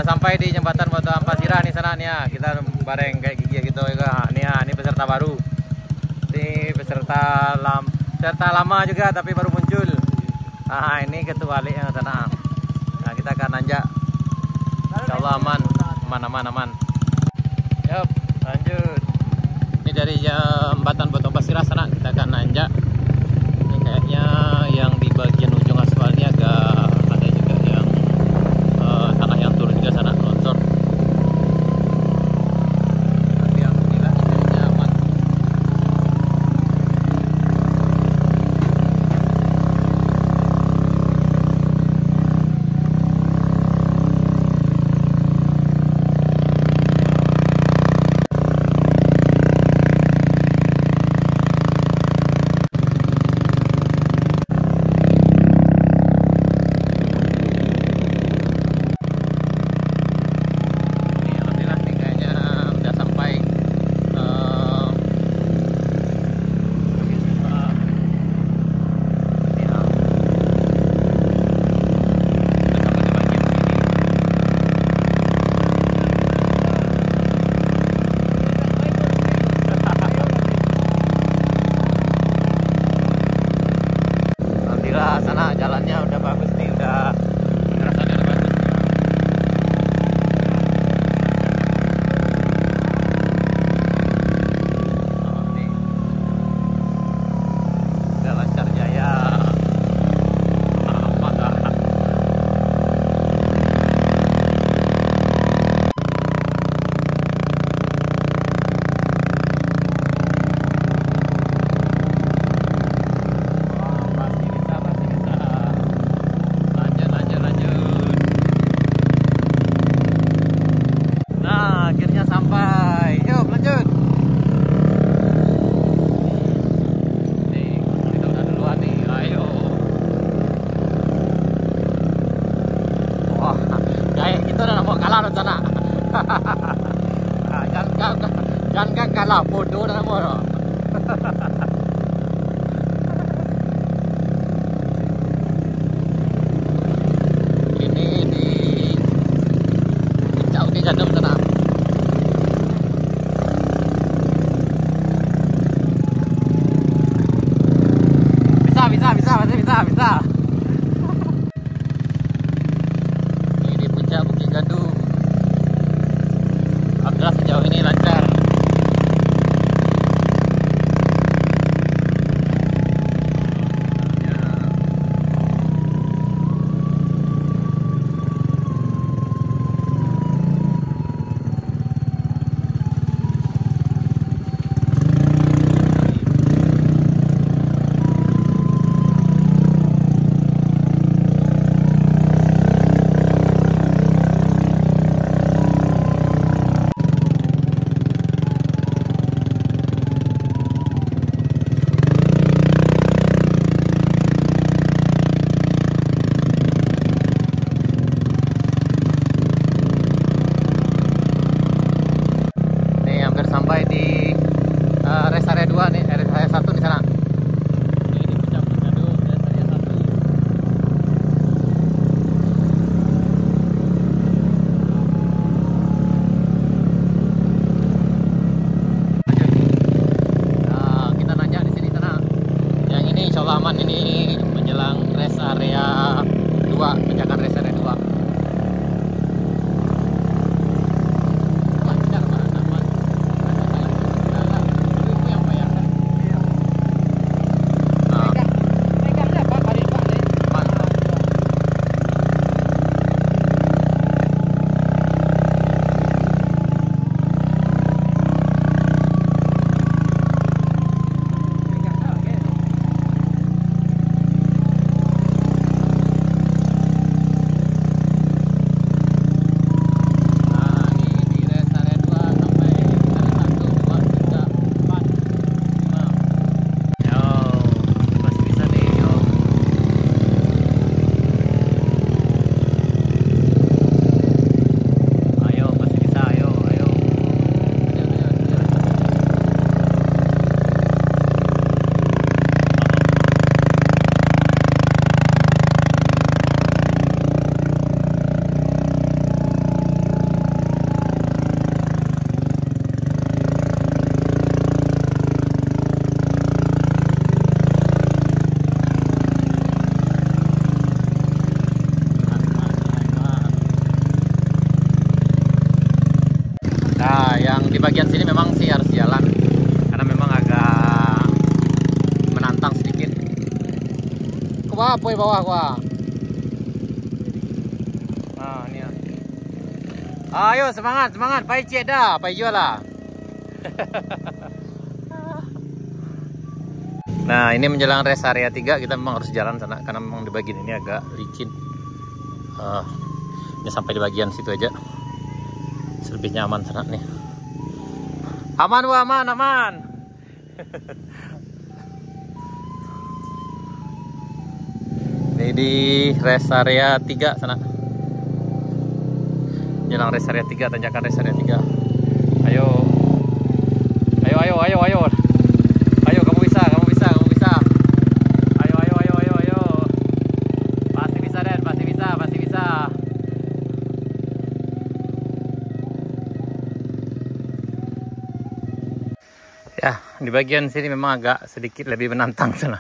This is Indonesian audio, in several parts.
Udah sampai di jembatan Batu Ampasirah nih sana nih ya. Kita bareng kayak gigi gitu ya. Nih ya, ini peserta baru. Ini peserta lama juga tapi baru muncul. Nah, ini ketua Ali yang sana. Nah, kita akan nanjak. Insyaallah aman. Yup, lanjut. Ini dari jembatan Batu Ampasirah sana kita akan nanjak. Ini kayaknya yang di bagian ujung aspalnya agak ada juga yang tanah yang turun juga sana longsor. Tapi alhamdulillah kayaknya aman. Sana jalannya udah bagus nih, udah rasanya udah bagus. Oh, nih. Udah lancar jaya. Apa dah? Akhirnya sampai. Yuk lanjut. Nih, kita udah duluan nih. Ayo. Wah, kayak kita udah mau kalah rencana. Jangan kalah, bodoh dan mau. Ini di jauh di jadam sana. Bisa. Ini di puncak Bukit Gadu. Alhamdulillah sejauh ini lancar. di bagian sini memang sih harus jalan karena memang agak menantang sedikit. Ke bawah, poy bawah gua. Nah, ini ya. Ayo semangat, semangat, pai cek dah, pai jual lah. Nah, ini menjelang rest area 3 kita memang harus jalan sana karena memang di bagian ini agak licin. Ini sampai di bagian situ aja. Selebihnya aman sana nih. Aman Bu, aman, aman. Ini di rest area 3 sana. Jalan rest area 3, tanjakan rest area 3. Ayo. Ayo, ayo, ayo, ayo. Ayo, kamu bisa, kamu bisa, kamu bisa. Ayo, ayo, ayo, ayo, ayo. Pasti bisa, Den, pasti bisa, pasti bisa. Ya, di bagian sini memang agak sedikit lebih menantang sana.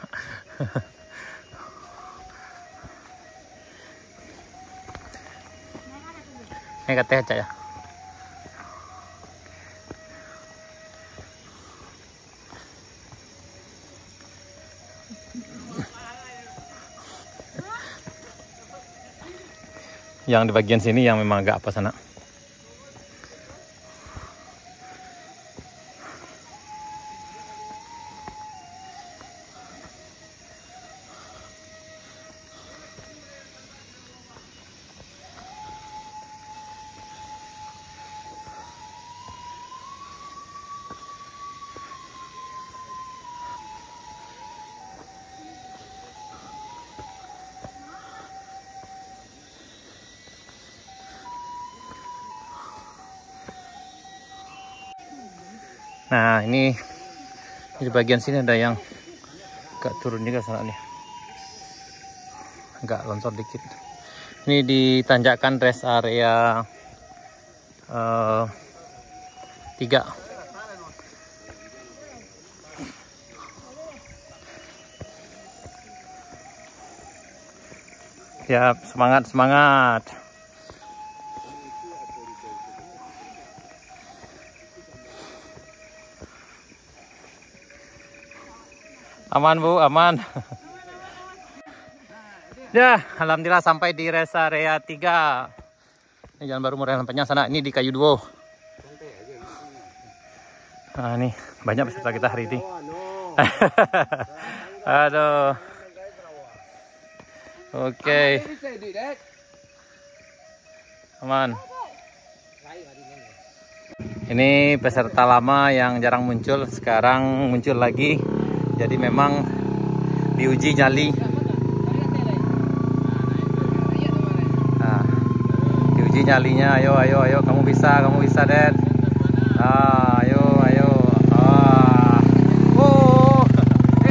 Ini katanya aja ya. Yang di bagian sini yang memang agak apa sana. Nah, ini di bagian sini ada yang agak turun juga sana nih. Agak longsor dikit. Ini di tanjakan rest area 3. Ya, semangat, semangat. Aman Bu, aman. Ya, alhamdulillah sampai di rest area 3. Ini jalan baru Muara Panjang sana, ini di Kayu Duo. Nah, ini banyak peserta kita hari ini. Aduh. Oke. Aman. Ini peserta lama yang jarang muncul, sekarang muncul lagi. Jadi memang diuji nyali. Nah, diuji nyalinya. Ayo, ayo, ayo. Kamu bisa, Den. Ayo, ayo.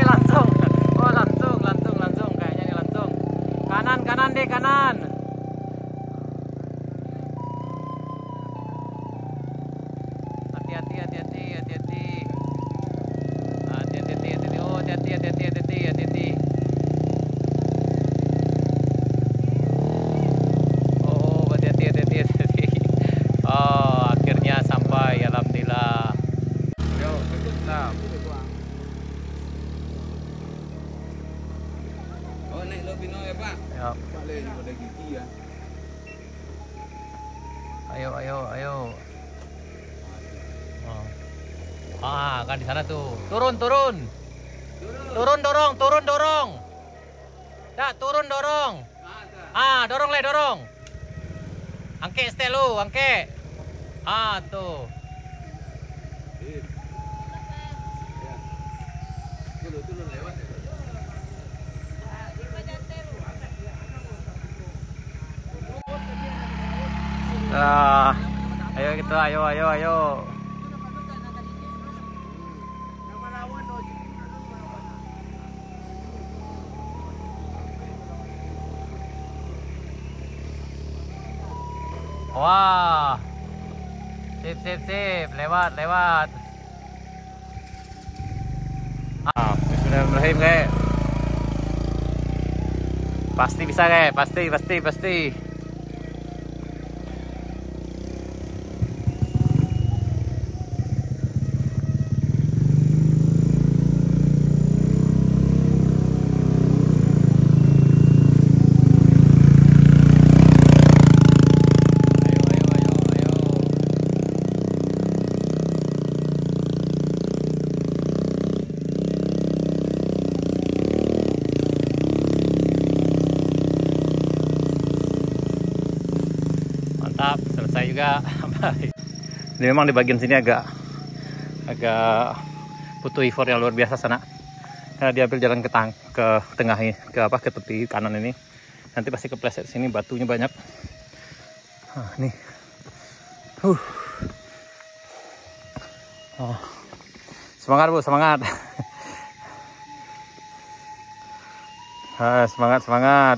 Langsung. Oh, langsung. Kayaknya ini langsung. Kanan deh, kanan. Hati-hati. Hati-hati. Oh, hati-hati. Oh, akhirnya sampai, alhamdulillah. Yo, stop. Oh, naik lo Pino ya, Pak? Ya. Boleh pada gigi ya. Ayo. Oh. Kan di sana tuh. Turun. Dorong. Dah, turun dorong. Dorong. Angke stelu, angke. Tuh. Turun lewat. Ayo gitu, ayo. Wah, sip, lewat. Bismillahirrahmanirrahim, guys. Pasti bisa, guys, pasti. agak ini memang di bagian sini agak butuh effort yang luar biasa sana, karena diambil jalan ke tengah ini, ke tepi kanan ini, nanti pasti kepleset sini, batunya banyak. Nih semangat Bu, semangat. Semangat.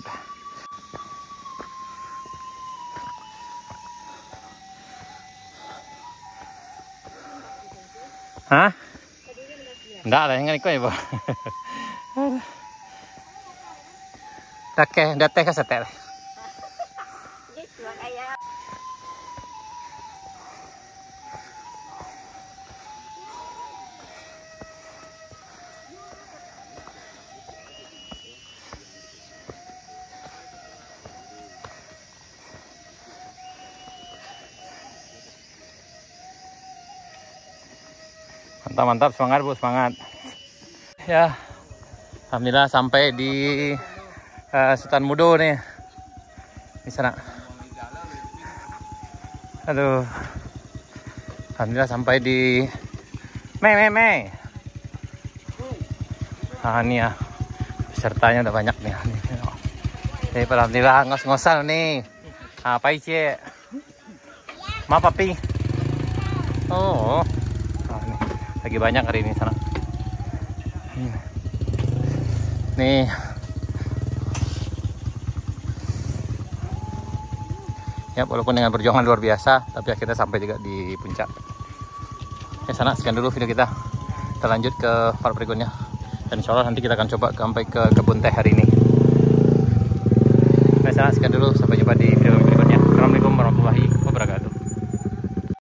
Hah? Enggak lah, yang ikut ya, Bu. Date ka sa tel. Mantap, semangat Bu, semangat. Ya, alhamdulillah sampai di Sultan Mudo nih, di sana. Aduh, alhamdulillah sampai di Mei. Ini ya, pesertanya udah banyak nih. Jadi alhamdulillah ngos-ngosan nih. Apa sih? Ma papi. Oh. Lagi banyak hari ini sana. Nih. Ya, walaupun dengan perjuangan luar biasa, tapi akhirnya sampai juga di puncak. Sana sekian dulu video kita. Kita lanjut ke part berikutnya. Dan insya Allah nanti kita akan coba sampai ke kebun teh hari ini. Sana sekian dulu, sampai jumpa di video berikutnya. Assalamualaikum warahmatullahi wabarakatuh.